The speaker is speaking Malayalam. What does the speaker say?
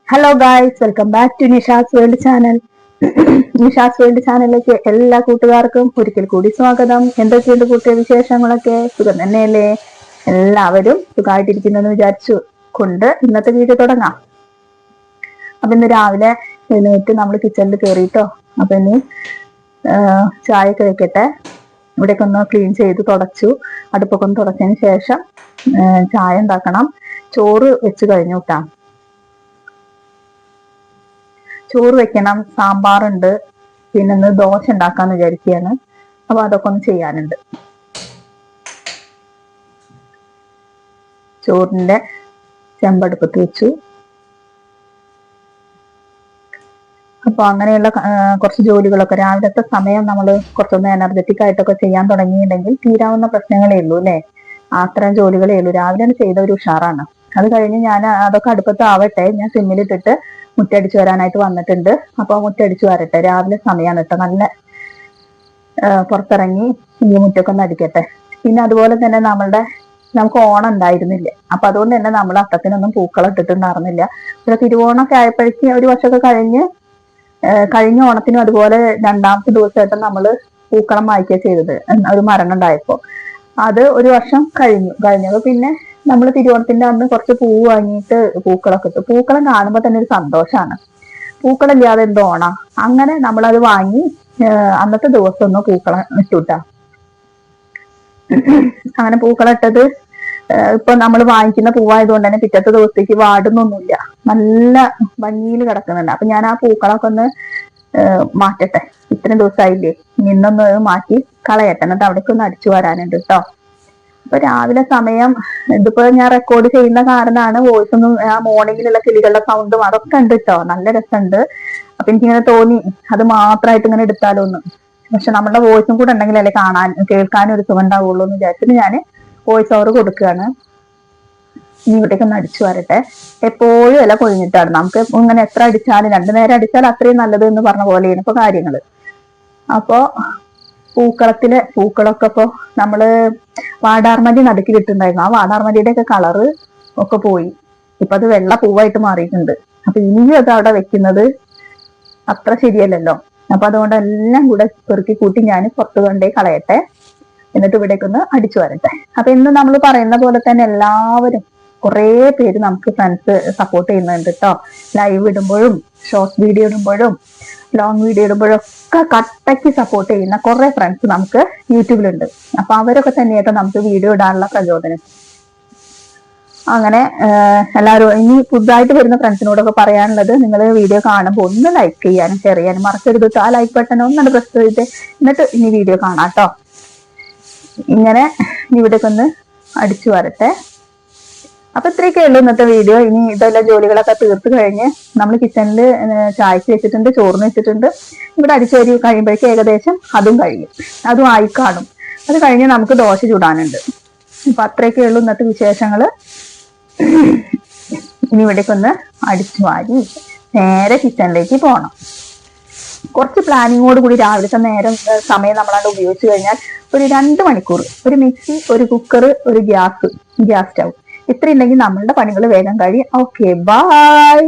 Hello guys, welcome back to Nisha's world channel. Nisha's world ചാനലിലേക്ക് എല്ലാ കൂട്ടുകാർക്കും ഒരിക്കൽ കൂടി സ്വാഗതം. എന്തൊക്കെയുണ്ട് കൂട്ടിയ വിശേഷങ്ങളൊക്കെ? സുഖം തന്നെയല്ലേ? എല്ലാവരും സുഖമായിട്ടിരിക്കുന്നെന്ന് വിചാരിച്ചു കൊണ്ട് ഇന്നത്തെ വീഡിയോ തുടങ്ങാം. അപ്പൊ ഇന്ന് രാവിലെ എഴുന്നേറ്റ് നമ്മൾ കിച്ചണിൽ കയറിയിട്ടോ. അപ്പൊ ഇനി ചായയൊക്കെ വെക്കട്ടെ. ഇവിടേക്ക് ഒന്ന് ക്ലീൻ ചെയ്ത് തുടച്ചു. അടുപ്പൊക്കെ ഒന്ന് തുടച്ചതിന് ശേഷം ചായ ഉണ്ടാക്കണം. ചോറ് വെച്ച് കഴിഞ്ഞു കേട്ടാ. ചോറ് വെക്കണം, സാമ്പാറുണ്ട്, പിന്നെ ഒന്ന് ദോശ ഉണ്ടാക്കാന്ന് വിചാരിക്കുകയാണ്. അപ്പൊ അതൊക്കെ ഒന്ന് ചെയ്യാനുണ്ട്. ചോറിന്റെ ചെമ്പടുപ്പത്ത് വെച്ചു. അപ്പൊ അങ്ങനെയുള്ള കുറച്ച് ജോലികളൊക്കെ രാവിലത്തെ സമയം നമ്മൾ കുറച്ചൊന്ന് എനർജറ്റിക് ആയിട്ടൊക്കെ ചെയ്യാൻ തുടങ്ങിയിട്ടുണ്ടെങ്കിൽ തീരാവുന്ന പ്രശ്നങ്ങളേ ഉള്ളൂ അല്ലെ. അത്തരം ജോലികളേ ഉള്ളൂ. രാവിലെ ചെയ്ത ഒരു ഉഷാറാണ്. അത് കഴിഞ്ഞ് ഞാൻ അതൊക്കെ അടുപ്പത്ത് ആവട്ടെ. ഞാൻ സിമ്മിലിട്ടിട്ട് മുറ്റടിച്ചു വരാനായിട്ട് വന്നിട്ടുണ്ട്. അപ്പൊ മുറ്റടിച്ചു വരട്ടെ. രാവിലെ സമയമാണ് കേട്ടോ. നല്ല പുറത്തിറങ്ങി ഈ മുറ്റൊക്കെ ഒന്ന് അടിക്കട്ടെ. പിന്നെ അതുപോലെ തന്നെ നമുക്ക് ഓണം ഉണ്ടായിരുന്നില്ല. അപ്പൊ അതുകൊണ്ട് തന്നെ നമ്മൾ അത്തത്തിനൊന്നും പൂക്കളം ഇട്ടിട്ടുണ്ടായിരുന്നില്ല. ഇവിടെ തിരുവോണമൊക്കെ ആയപ്പോഴേക്ക് ഒരു വർഷമൊക്കെ കഴിഞ്ഞ ഓണത്തിനും അതുപോലെ രണ്ടാമത്തെ ദിവസമായിട്ട് നമ്മള് പൂക്കളം വായിക്കുക ചെയ്തത്. ഒരു മരണം ഉണ്ടായപ്പോ അത് ഒരു വർഷം കഴിഞ്ഞത്. പിന്നെ നമ്മൾ തിരുവോണത്തിന്റെ അന്ന് കുറച്ച് പൂവ് വാങ്ങിയിട്ട് പൂക്കളൊക്കെ ഇട്ടു. പൂക്കളം കാണുമ്പോൾ തന്നെ ഒരു സന്തോഷമാണ്. പൂക്കളില്ലാതെ എന്തോ ഓണം. അങ്ങനെ നമ്മളത് വാങ്ങി അന്നത്തെ ദിവസം ഒന്ന് പൂക്കളം ഇട്ടുട്ടാ. അങ്ങനെ പൂക്കളം ഇട്ടത് ഇപ്പൊ നമ്മൾ വാങ്ങിക്കുന്ന പൂവായതുകൊണ്ട് തന്നെ പിറ്റത്തെ ദിവസത്തേക്ക് വാടുന്നൊന്നുമില്ല. നല്ല ഭംഗിയിൽ കിടക്കുന്നുണ്ട്. അപ്പൊ ഞാൻ ആ പൂക്കളൊക്കെ ഒന്ന് മാറ്റട്ടെ. ഇത്രയും ദിവസമായില്ലേ, ഇന്നൊന്ന് മാറ്റി കളയട്ടെ. എന്നിട്ട് അവിടേക്ക് ഒന്ന് അടിച്ചു വരാനുണ്ട് കേട്ടോ. അപ്പൊ രാവിലെ സമയം ഇതിപ്പോ ഞാൻ റെക്കോർഡ് ചെയ്യുന്ന കാരണമാണ് വോയിസ് ഒന്നും ആ മോർണിംഗിലുള്ള കിളികളുടെ സൗണ്ടും അതൊക്കെ ഉണ്ട് കേട്ടോ. നല്ല രസമുണ്ട്. അപ്പൊ എനിക്കിങ്ങനെ തോന്നി അത് മാത്രമായിട്ട് ഇങ്ങനെ എടുത്താലോ ഒന്ന്. പക്ഷെ നമ്മുടെ വോയിസും കൂടെ ഉണ്ടെങ്കിലല്ലേ കേൾക്കാനും ഒരു സുഖം ഉണ്ടാവുള്ളൂ എന്ന് വിചാരിച്ചിട്ട് ഞാൻ വോയിസ് ഓവർ കൊടുക്കുകയാണ്. ഇനി ഇവിടേക്ക് ഒന്ന് അടിച്ചു വരട്ടെ. എപ്പോഴും ഇല കൊഴിഞ്ഞിട്ടാണ്. നമുക്ക് ഇങ്ങനെ എത്ര അടിച്ചാലും 2 നേരം അടിച്ചാൽ അത്രയും നല്ലത് എന്ന് പറഞ്ഞ പോലെയാണ് ഇപ്പൊ കാര്യങ്ങള്. അപ്പോ പൂക്കളൊക്കെ ഇപ്പൊ നമ്മള് വാടാർമല്ലി നടുക്കിലിട്ടുണ്ടായിരുന്നു. ആ വാടാർമല്ലിയുടെ ഒക്കെ കളറ് ഒക്കെ പോയി. ഇപ്പൊ അത് വെള്ള പൂവായിട്ട് മാറിയിട്ടുണ്ട്. അപ്പൊ ഇനിയും അത് അവിടെ വെക്കുന്നത് അത്ര ശരിയല്ലല്ലോ. അപ്പൊ അതുകൊണ്ട് എല്ലാം കൂടെ പെറുക്കി കൂട്ടി ഞാൻ പുറത്തു കൊണ്ടേ കളയട്ടെ. എന്നിട്ട് ഇവിടേക്കൊന്ന് അടിച്ചു വരട്ടെ. അപ്പൊ ഇന്ന് നമ്മൾ പറയുന്ന പോലെ തന്നെ എല്ലാവരും കുറെ പേര് നമുക്ക് ഫ്രണ്ട്സ് സപ്പോർട്ട് ചെയ്യുന്നുണ്ട് കേട്ടോ. ലൈവ് ഇടുമ്പോഴും ഷോർട്ട് വീഡിയോ ഇടുമ്പോഴും ലോങ് വീഡിയോ ഇടുമ്പോഴും ഒക്കെ കട്ടയ്ക്ക് സപ്പോർട്ട് ചെയ്യുന്ന കുറെ ഫ്രണ്ട്സ് നമുക്ക് യൂട്യൂബിലുണ്ട്. അപ്പൊ അവരൊക്കെ തന്നെയായിട്ട് നമുക്ക് വീഡിയോ ഇടാനുള്ള പ്രചോദനം. അങ്ങനെ എല്ലാവരും ഇനി പുതുതായിട്ട് വരുന്ന ഫ്രണ്ട്സിനോടൊക്കെ പറയാനുള്ളത്, നിങ്ങൾ വീഡിയോ കാണുമ്പോൾ ഒന്ന് ലൈക്ക് ചെയ്യാനും ഷെയർ ചെയ്യാനും മറക്കരുത്. ആ ലൈക്ക് ബട്ടൺ ഒന്നും പ്രസ് ചെയ്തിട്ട് എന്നിട്ട് ഇനി വീഡിയോ കാണാം കേട്ടോ. ഇങ്ങനെ ഇവിടേക്ക് ഒന്ന് അടിച്ചു വരട്ടെ. അപ്പൊ ഇത്രയൊക്കെ ഉള്ളൂ ഇന്നത്തെ വീഡിയോ. ഇനി ഇതെല്ലാം ജോലികളൊക്കെ തീർത്ത് കഴിഞ്ഞ് നമ്മൾ കിച്ചണിൽ ചായക്ക് വെച്ചിട്ടുണ്ട്, ചോറിന് വെച്ചിട്ടുണ്ട്. ഇവിടെ അടിച്ചു വരി കഴിയുമ്പോഴേക്കും ഏകദേശം അതും കഴിയും. അതും ആയി കാണും. അത് കഴിഞ്ഞ് നമുക്ക് ദോശ ചുടാനുണ്ട്. അപ്പൊ അത്രയൊക്കെ ഉള്ളൂ ഇന്നത്തെ വിശേഷങ്ങള്. ഇനി ഇവിടേക്കൊന്ന് അടിച്ചു വാരി നേരെ കിച്ചണിലേക്ക് പോകണം. കുറച്ച് പ്ലാനിങ്ങോട് കൂടി രാവിലത്തെ സമയം നമ്മളാണ്ട് ഉപയോഗിച്ചു കഴിഞ്ഞാൽ ഒരു 2 മണിക്കൂർ ഒരു മിക്സി, ഒരു കുക്കർ, ഒരു ഗ്യാസ് സ്റ്റൗ ഇത്ര ഉണ്ടെങ്കിൽ നമ്മളുടെ പണികൾ വേഗം കഴിയും. Okay, by.